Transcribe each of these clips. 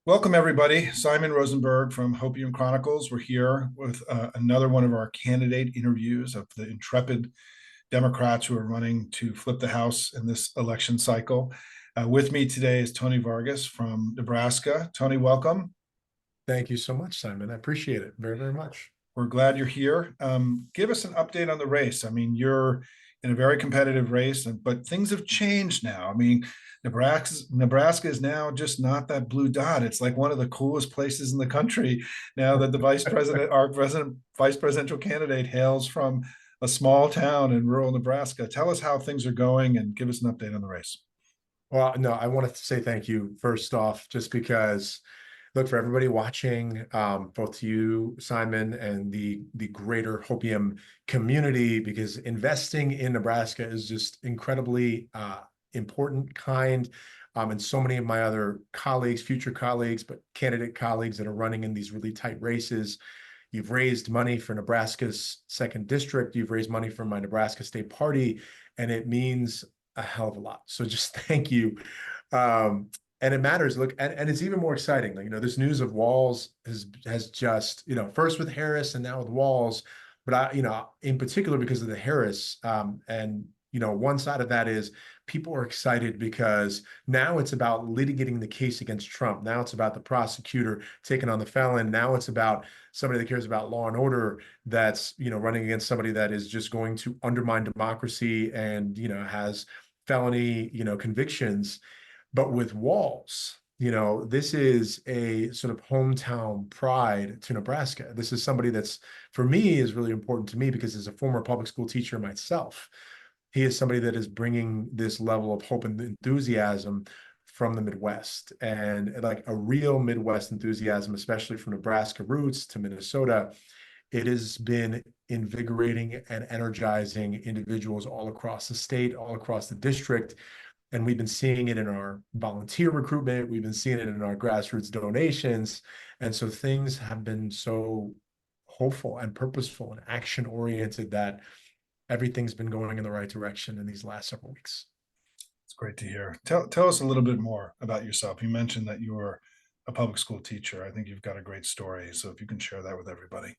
Welcome, everybody. Simon Rosenberg from Hopium Chronicles. We're here with another one of our candidate interviews of the intrepid Democrats who are running to flip the House in this election cycle. With me today is Tony Vargas from Nebraska. Tony, welcome. Thank you so much, Simon. I appreciate it very, very much. We're glad you're here. Give us an update on the race. I mean, you're in a very competitive race, but things have changed now. I mean, Nebraska is now just not that blue dot. It's like one of the coolest places in the country now that the vice presidential candidate hails from a small town in rural Nebraska. Tell us how things are going and give us an update on the race. Well, no, I wanted to say thank you first off, just because, look, for everybody watching, both you, Simon, and the greater Hopium community, because investing in Nebraska is just incredibly important, kind, and so many of my other colleagues, future colleagues, but candidate colleagues that are running in these really tight races. You've raised money for Nebraska's 2nd district. You've raised money for my Nebraska State Party, and it means a hell of a lot. So just thank you. And it matters. Look, and it's even more exciting. Like, this news of Walz has just, first with Harris and now with Walz, but in particular because of the Harris, and one side of that is people are excited because now it's about litigating the case against Trump. Now it's about the prosecutor taking on the felon. Now it's about somebody that cares about law and order that's, running against somebody that is just going to undermine democracy and, has felony, convictions. But with Walz, this is a sort of hometown pride to Nebraska. This is somebody that's, for me, is really important to me because as a former public school teacher myself, he is somebody that is bringing this level of hope and enthusiasm from the Midwest, and like a real Midwest enthusiasm, especially from Nebraska roots to Minnesota. It has been invigorating and energizing individuals all across the state, all across the district. And we've been seeing it in our volunteer recruitment. We've been seeing it in our grassroots donations. And so things have been so hopeful and purposeful and action-oriented that everything's been going in the right direction in these last several weeks. It's great to hear. Tell us a little bit more about yourself. You mentioned that you were a public school teacher. I think you've got a great story. So if you can share that with everybody.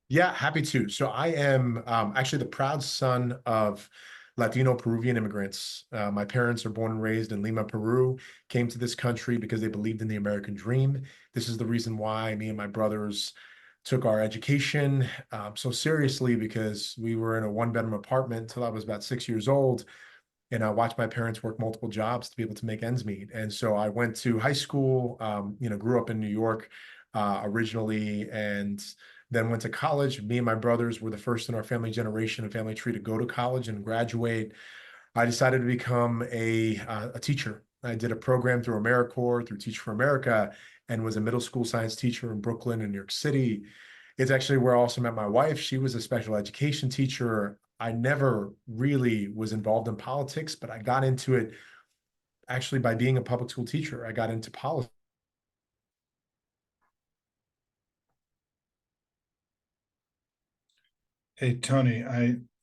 Yeah, happy to. So I am actually the proud son of Latino Peruvian immigrants. My parents are born and raised in Lima, Peru, came to this country because they believed in the American dream. This is the reason why me and my brothers took our education so seriously, because we were in a 1-bedroom apartment until I was about 6 years old. And I watched my parents work multiple jobs to be able to make ends meet. And so I went to high school, grew up in New York originally, and then went to college. Me and my brothers were the first in our family generation and family tree to go to college and graduate. I decided to become a teacher. I did a program through AmeriCorps, through Teach for America, and was a middle school science teacher in Brooklyn and New York City. It's actually where I also met my wife. She was a special education teacher. I never really was involved in politics, but I got into it actually by being a public school teacher. I got into politics. Hey, Tony,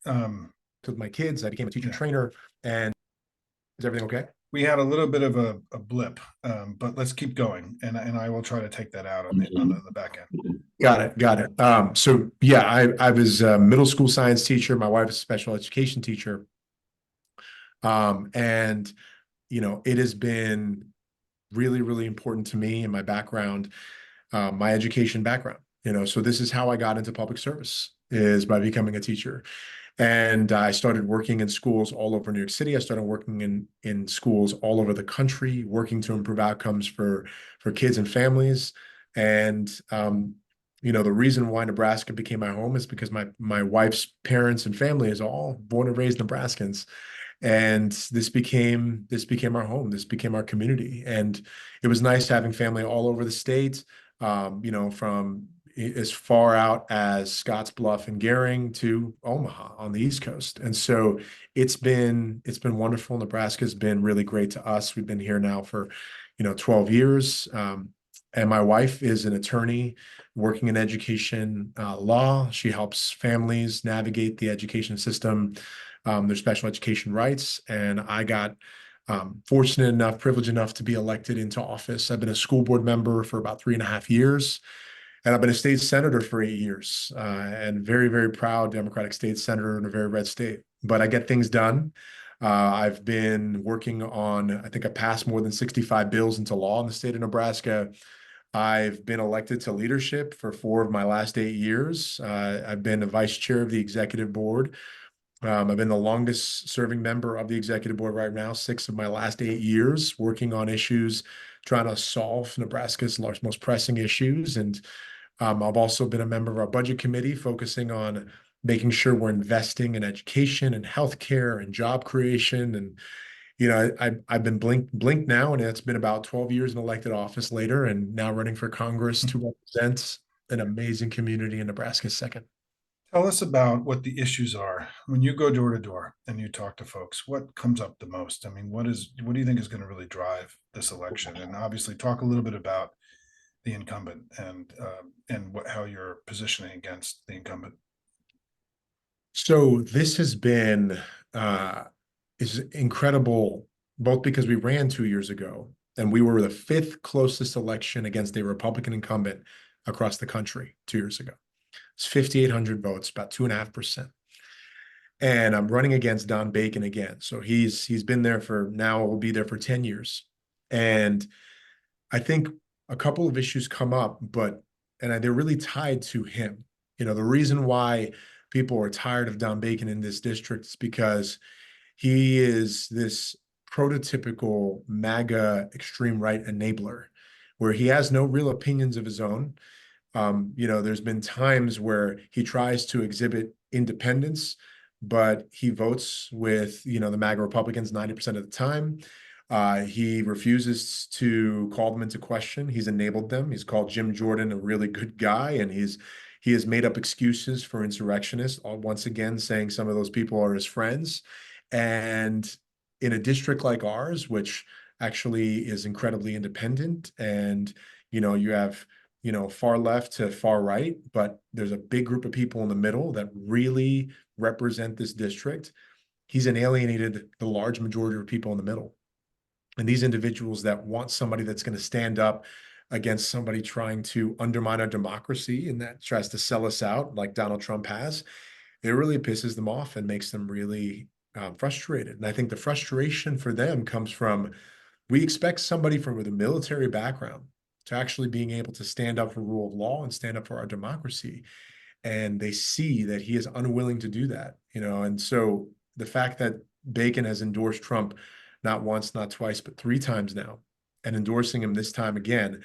With my kids, I became a teacher trainer. And is everything okay? We had a little bit of a blip, but let's keep going, and I will try to take that out on the back end. Got it. So yeah, I was a middle school science teacher. My wife is a special education teacher. And it has been really, really important to me and my background, my education background. So this is how I got into public service, is by becoming a teacher. And I started working in schools all over New York City. I started working in schools all over the country, working to improve outcomes for kids and families. And the reason why Nebraska became my home is because my wife's parents and family is all born and raised Nebraskans. And this became our home. This became our community. And it was nice having family all over the state, from as far out as Scottsbluff and Gering to Omaha on the East Coast. And so it's been wonderful. Nebraska's been really great to us. We've been here now for 12 years. And my wife is an attorney working in education law. She helps families navigate the education system, their special education rights. And I got Fortunate enough, privileged enough to be elected into office. I've been a school board member for about 3.5 years, and I've been a state senator for 8 years, and very, very proud Democratic state senator in a very red state. But I get things done. I've been working on, I think I passed more than 65 bills into law in the state of Nebraska. I've been elected to leadership for 4 of my last 8 years. I've been a vice chair of the executive board. I've been the longest serving member of the executive board right now, 6 of my last 8 years, working on issues, trying to solve Nebraska's most pressing issues. And I've also been a member of our budget committee, focusing on making sure we're investing in education and healthcare and job creation. And I've been blinked now, and it's been about 12 years in elected office later, and now running for Congress to represent an amazing community in Nebraska's second. Tell us about what the issues are when you go door to door and you talk to folks. What comes up the most? I mean, what do you think is going to really drive this election? And obviously, talk a little bit about the incumbent and how you're positioning against the incumbent. So this has been is incredible, both because we ran 2 years ago and we were the fifth closest election against a Republican incumbent across the country 2 years ago. It's 5,800 votes, about 2.5%. And I'm running against Don Bacon again. So he's been there for now, will be there for 10 years. And I think a couple of issues come up, and they're really tied to him. The reason why people are tired of Don Bacon in this district is because he is this prototypical MAGA extreme right enabler, where he has no real opinions of his own. There's been times where he tries to exhibit independence, but he votes with, the MAGA Republicans 90% of the time. He refuses to call them into question. He's enabled them. He's called Jim Jordan a really good guy, and he has made up excuses for insurrectionists, once again saying some of those people are his friends. And in a district like ours, which actually is incredibly independent, and you have far left to far right, but there's a big group of people in the middle that really represent this district. He's alienated the large majority of people in the middle. And these individuals that want somebody that's going to stand up against somebody trying to undermine our democracy and that tries to sell us out like Donald Trump has, it really pisses them off and makes them really frustrated. And I think the frustration for them comes from, we expect somebody from with a military background to actually being able to stand up for rule of law and stand up for our democracy. And they see that he is unwilling to do that, and so the fact that Bacon has endorsed Trump not once, not twice, but 3 times now, and endorsing him this time again,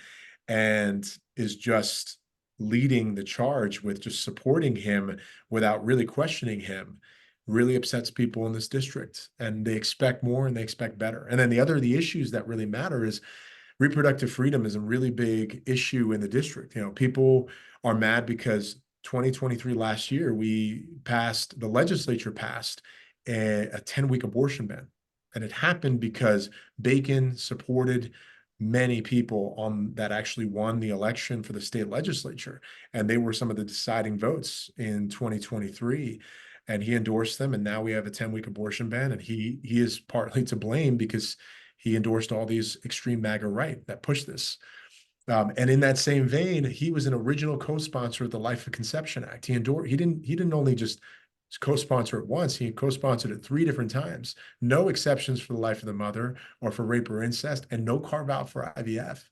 and is just leading the charge with just supporting him without really questioning him, really upsets people in this district. And they expect more and they expect better. And then the issues that really matter is reproductive freedom is a really big issue in the district. People are mad because 2023 last year, the legislature passed a 10-week abortion ban. And it happened because Bacon supported many people that actually won the election for the state legislature. And they were some of the deciding votes in 2023. And he endorsed them. And now we have a 10-week abortion ban. And he is partly to blame because he endorsed all these extreme MAGA right that pushed this. And in that same vein, he was an original co-sponsor of the Life of Conception Act. He didn't only just co-sponsor it once, he co-sponsored it 3 different times. No exceptions for the life of the mother or for rape or incest, and no carve out for IVF.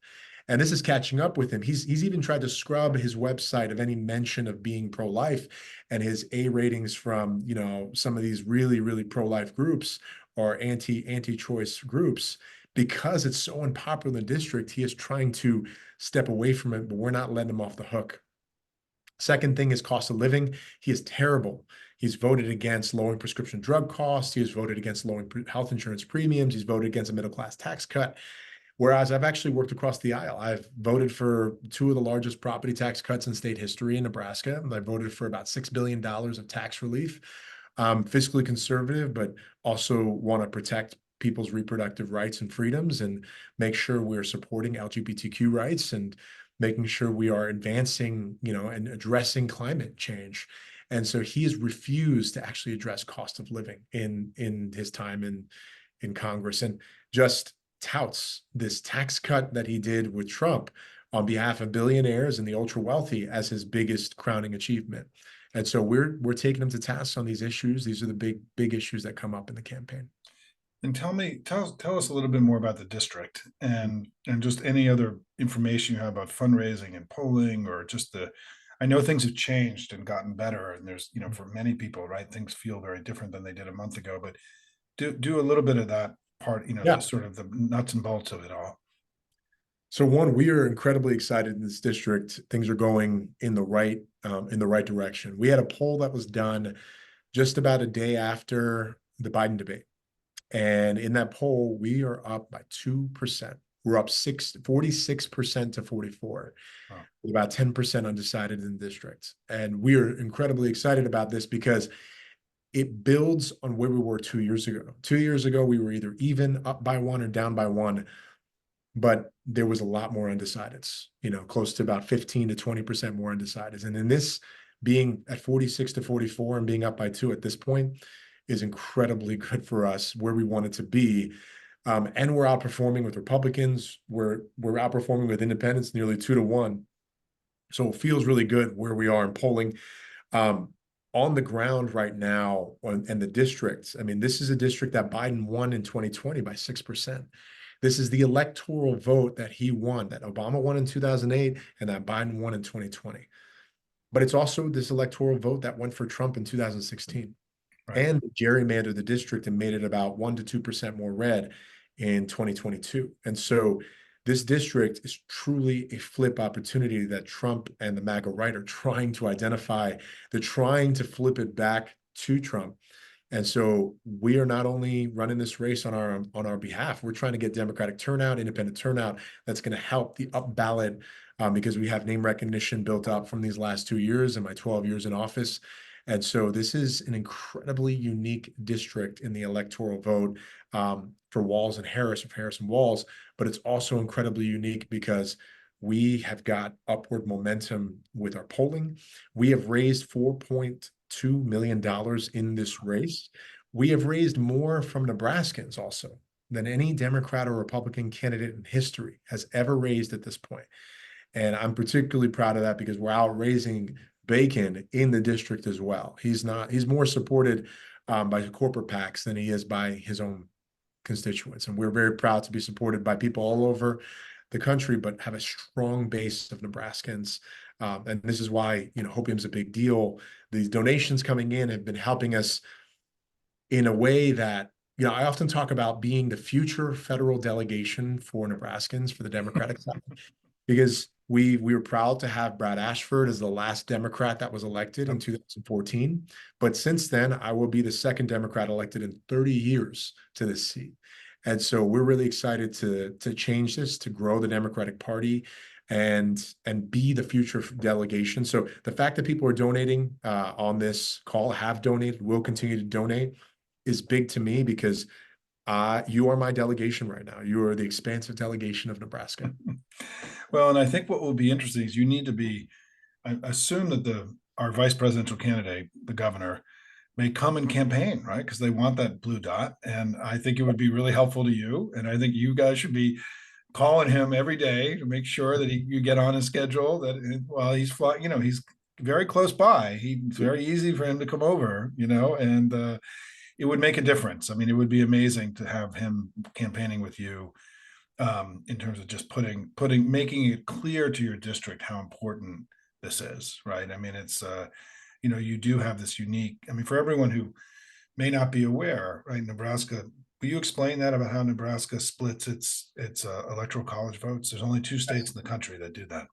And this is catching up with him. He's even tried to scrub his website of any mention of being pro-life, and his A ratings from some of these really, really pro-life groups or anti-choice groups. Because it's so unpopular in the district, he is trying to step away from it, but we're not letting him off the hook. Second thing is cost of living. He is terrible. He's voted against lowering prescription drug costs. He has voted against lowering health insurance premiums. He's voted against a middle-class tax cut. Whereas I've actually worked across the aisle. I've voted for 2 of the largest property tax cuts in state history in Nebraska. I voted for about $6 billion of tax relief. Fiscally conservative, but also want to protect people's reproductive rights and freedoms and make sure we're supporting LGBTQ rights and making sure we are advancing, and addressing climate change. And so he has refused to actually address cost of living in his time in Congress and just touts this tax cut that he did with Trump on behalf of billionaires and the ultra wealthy as his biggest crowning achievement. And so we're taking him to task on these issues. These are the big issues that come up in the campaign. And tell us a little bit more about the district and just any other information you have about fundraising and polling, or just I know things have changed and gotten better, and there's, for many people, right, things feel very different than they did a month ago, but do a little bit of that part, Yeah. the sort of the nuts and bolts of it all. So one, we are incredibly excited in this district. Things are going in the right direction. We had a poll that was done just about a day after the Biden debate. And in that poll, we are up by 2%. We're up 46% to 44, Wow. with about 10% undecided in the district. And we are incredibly excited about this because it builds on where we were 2 years ago. 2 years ago, we were either even up by one or down by one, but there was a lot more undecideds, close to about 15 to 20% more undecideds. And in this, being at 46 to 44 and being up by 2 at this point is incredibly good for us, where we wanted to be. And we're outperforming with Republicans. We're outperforming with independents nearly 2-1. So it feels really good where we are in polling. On the ground right now, and the districts, I mean, this is a district that Biden won in 2020 by 6%. This is the electoral vote that he won, that Obama won in 2008 and that Biden won in 2020. But it's also this electoral vote that went for Trump in 2016. Right. And gerrymandered the district and made it about 1 to 2% more red in 2022. And so this district is truly a flip opportunity that Trump and the MAGA right are trying to identify. They're trying to flip it back to Trump. And so we are not only running this race on our behalf, we're trying to get Democratic turnout, independent turnout that's going to help the up ballot, because we have name recognition built up from these last 2 years and my 12 years in office. And so this is an incredibly unique district in the electoral vote, for Walz and Harris, of Harris and Walz, but it's also incredibly unique because we have got upward momentum with our polling. We have raised $4.2 million in this race. We have raised more from Nebraskans also than any Democrat or Republican candidate in history has ever raised at this point. And I'm particularly proud of that because we're out raising Bacon in the district as well. He's more supported by corporate PACs than he is by his own constituents. And we're very proud to be supported by people all over the country, but have a strong base of Nebraskans. And this is why, Hopium's a big deal. These donations coming in have been helping us in a way that, I often talk about being the future federal delegation for Nebraskans for the Democratic side, because we were proud to have Brad Ashford as the last Democrat that was elected in 2014. But since then, I will be the second Democrat elected in 30 years to this seat. And so we're really excited to change this, to grow the Democratic Party and be the future delegation. So the fact that people are donating on this call, have donated, will continue to donate, is big to me because you are my delegation right now. You are the expansive delegation of Nebraska. Well, and I think what will be interesting is you need to be, I assume that our vice presidential candidate, the governor, may come and campaign, right? Because they want that blue dot. And I think it would be really helpful to you. And I think you guys should be calling him every day to make sure that you get on his schedule, that while he's flying, he's very close by. It's very easy for him to come over, and it would make a difference. I mean, it would be amazing to have him campaigning with you, in terms of just making it clear to your district how important this is, right? I mean, it's you do have this unique. I mean, for everyone who may not be aware, right? Nebraska. Will you explain that about how Nebraska splits its electoral college votes? There's only 2 states in the country that do that.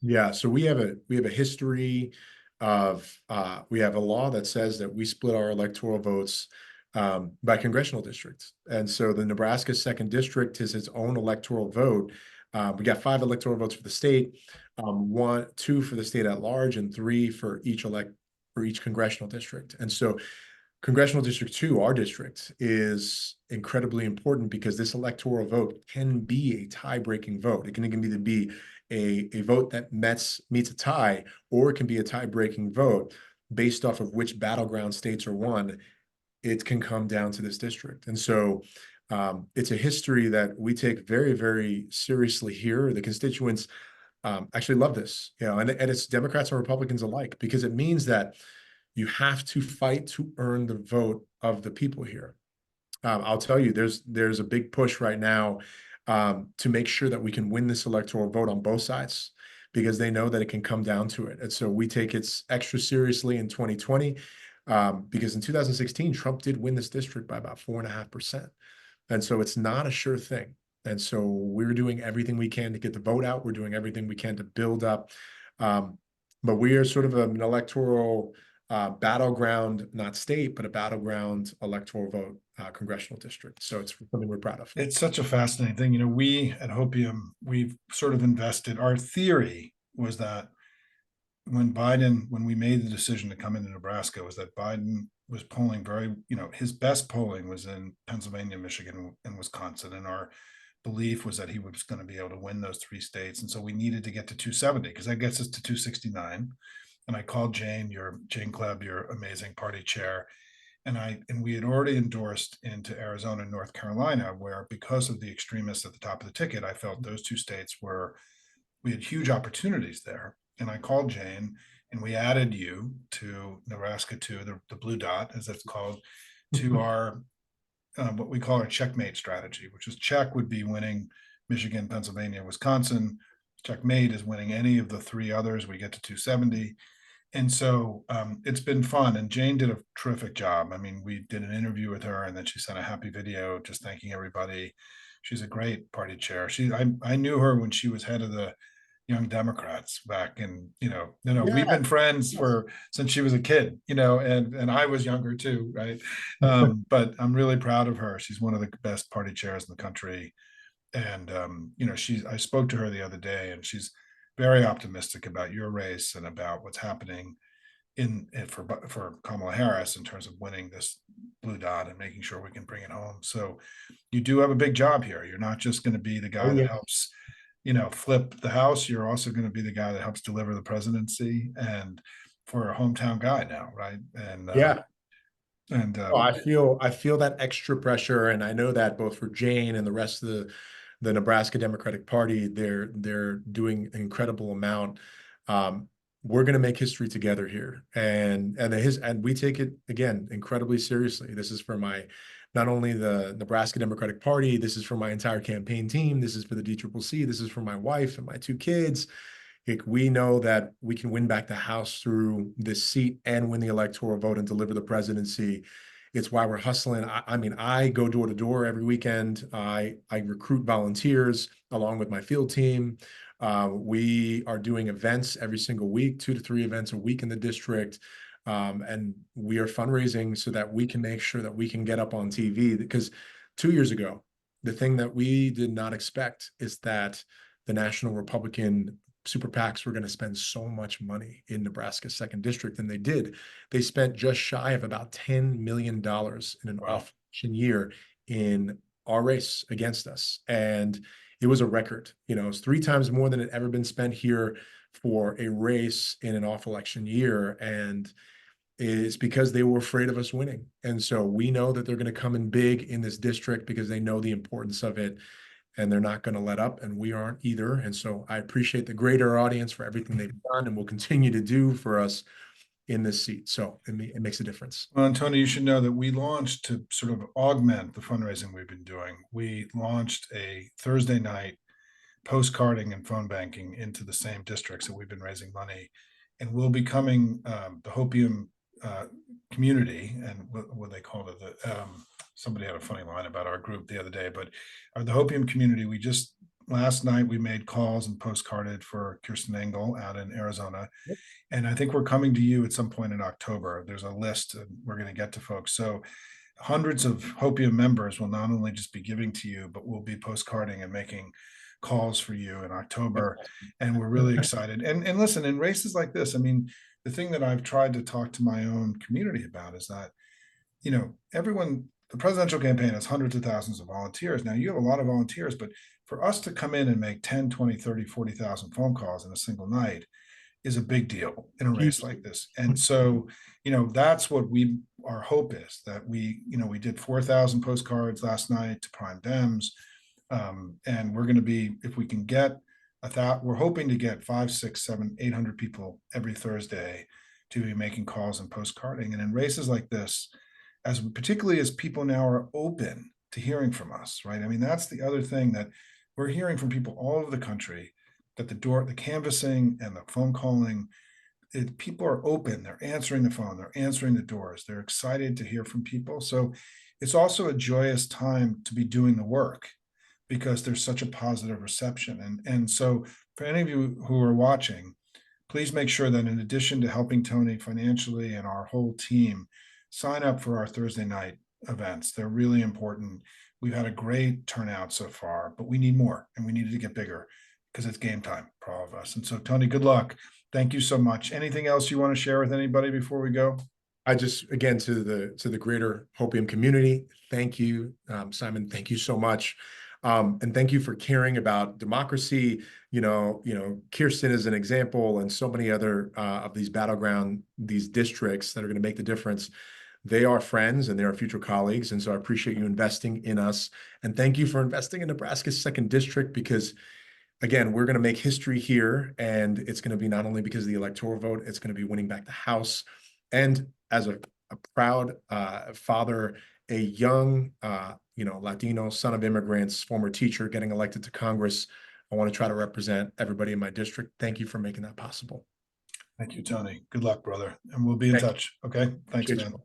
Yeah, so we have a history of we have a law that says that we split our electoral votes by congressional districts. And so the Nebraska second district is its own electoral vote. We got 5 electoral votes for the state, 2 for the state at large, and 3 for each congressional district. And so Congressional District 2, our district, is incredibly important because this electoral vote can be a tie-breaking vote. It can either be a vote that meets a tie, or it can be a tie-breaking vote based off of which battleground states are won. It can come down to this district. And so It's a history that we take very, very seriously here. The constituents actually love this, and it's Democrats and Republicans alike, because it means that you have to fight to earn the vote of the people here. I'll tell you, there's a big push right now to make sure that we can win this electoral vote on both sides, because they know that it can come down to it. And so we take it extra seriously in 2020, because in 2016, Trump did win this district by about 4.5%. And so it's not a sure thing. And so we're doing everything we can to get the vote out. We're doing everything we can to build up. But we are sort of an electoral battleground, not state, but a battleground electoral vote congressional district. So it's something we're proud of. It's such a fascinating thing. You know, we at Hopium, we've sort of invested. Our theory was that when we made the decision to come into Nebraska, was that Biden was polling very, his best polling was in Pennsylvania, Michigan, and Wisconsin. And our belief was that he was going to be able to win those three states. And so we needed to get to 270, because that gets us to 269. And I called Jane Klebb, your amazing party chair. And we had already endorsed into Arizona and North Carolina, where because of the extremists at the top of the ticket, I felt those two states we had huge opportunities there. And I called Jane, and we added you to Nebraska 2, the blue dot, as it's called, to our what we call our checkmate strategy, which is check would be winning Michigan, Pennsylvania, Wisconsin. Checkmate is winning any of the three others. We get to 270. And so it's been fun. And Jane did a terrific job. I mean, we did an interview with her, and then she sent a happy video just thanking everybody. She's a great party chair. I knew her when she was head of the Young Democrats back in, we've Yeah. been friends since she was a kid, and I was younger too, right? But I'm really proud of her. She's one of the best party chairs in the country. And I spoke to her the other day, and she's very optimistic about your race and about what's happening for Kamala Harris in terms of winning this blue dot and making sure we can bring it home. So you do have a big job here. You're not just going to be the guy that helps flip the House. You're also going to be the guy that helps deliver the presidency, and for a hometown guy now, right? And I feel that extra pressure, and I know that both for Jane and the rest of the Nebraska Democratic Party, they're doing an incredible amount. We're going to make history together here, and we take it again incredibly seriously. This is for not only the Nebraska Democratic Party, this is for my entire campaign team, this is for the DCCC, this is for my wife and my two kids. We know that we can win back the House through this seat and win the electoral vote and deliver the presidency. It's why we're hustling. I mean, I go door to door every weekend. I recruit volunteers along with my field team. We are doing events every single week, 2 to 3 events a week in the district. And we are fundraising so that we can make sure that we can get up on TV. Because 2 years ago, the thing that we did not expect is that the National Republican super PACs were going to spend so much money in Nebraska's 2nd district, and they did. They spent just shy of about $10 million in an off-election year in our race against us. And it was a record. It was 3 times more than had ever been spent here for a race in an off-election year. And it's because they were afraid of us winning. And so we know that they're going to come in big in this district because they know the importance of it, and they're not going to let up, and we aren't either. And so I appreciate the greater audience for everything they've done and will continue to do for us in this seat. So it makes a difference. Well, and Tony, you should know that we launched to sort of augment the fundraising we've been doing. We launched a Thursday night postcarding and phone banking into the same districts that we've been raising money, and we'll be coming the Hopium community, and what they called it. Somebody had a funny line about our group the other day, but the Hopium community, last night we made calls and postcarded for Kirsten Engel out in Arizona. Yep. And I think we're coming to you at some point in October. There's a list, and we're going to get to folks. So hundreds of Hopium members will not only just be giving to you, but we'll be postcarding and making calls for you in October. And we're really excited. And listen, in races like this, I mean, the thing that I've tried to talk to my own community about is that, the presidential campaign has hundreds of thousands of volunteers. Now, you have a lot of volunteers, but for us to come in and make 10, 20, 30, 40,000 phone calls in a single night, is a big deal in a race Huge. like this. And so, that's what our hope is, that we did 4,000 postcards last night to prime Dems. And we're going to be, if we can get we're hoping to get 5, 6, 7, 800 people every Thursday to be making calls and postcarding. And in races like this, particularly as people now are open to hearing from us, right? I mean, that's the other thing, that we're hearing from people all over the country, that the canvassing and the phone calling, people are open. They're answering the phone. They're answering the doors. They're excited to hear from people. So it's also a joyous time to be doing the work, because there's such a positive reception. And so for any of you who are watching, please make sure that in addition to helping Tony financially and our whole team, sign up for our Thursday night events. They're really important. We've had a great turnout so far, but we need more, and we need to get bigger, because it's game time for all of us. And so, Tony, good luck. Thank you so much. Anything else you want to share with anybody before we go? I just, again, to the greater Hopium community, thank you, Simon. Thank you so much. And thank you for caring about democracy. Kirsten is an example, and so many other of these these districts that are going to make the difference. They are friends and they are future colleagues. And so I appreciate you investing in us. And thank you for investing in Nebraska's 2nd district, because again, we're going to make history here. And it's going to be not only because of the electoral vote, it's going to be winning back the House. And as a proud father, a young, Latino son of immigrants, former teacher, getting elected to Congress, I want to try to represent everybody in my district. Thank you for making that possible. Thank you, Tony. Good luck, brother. And we'll be in touch. Okay. Thanks, man.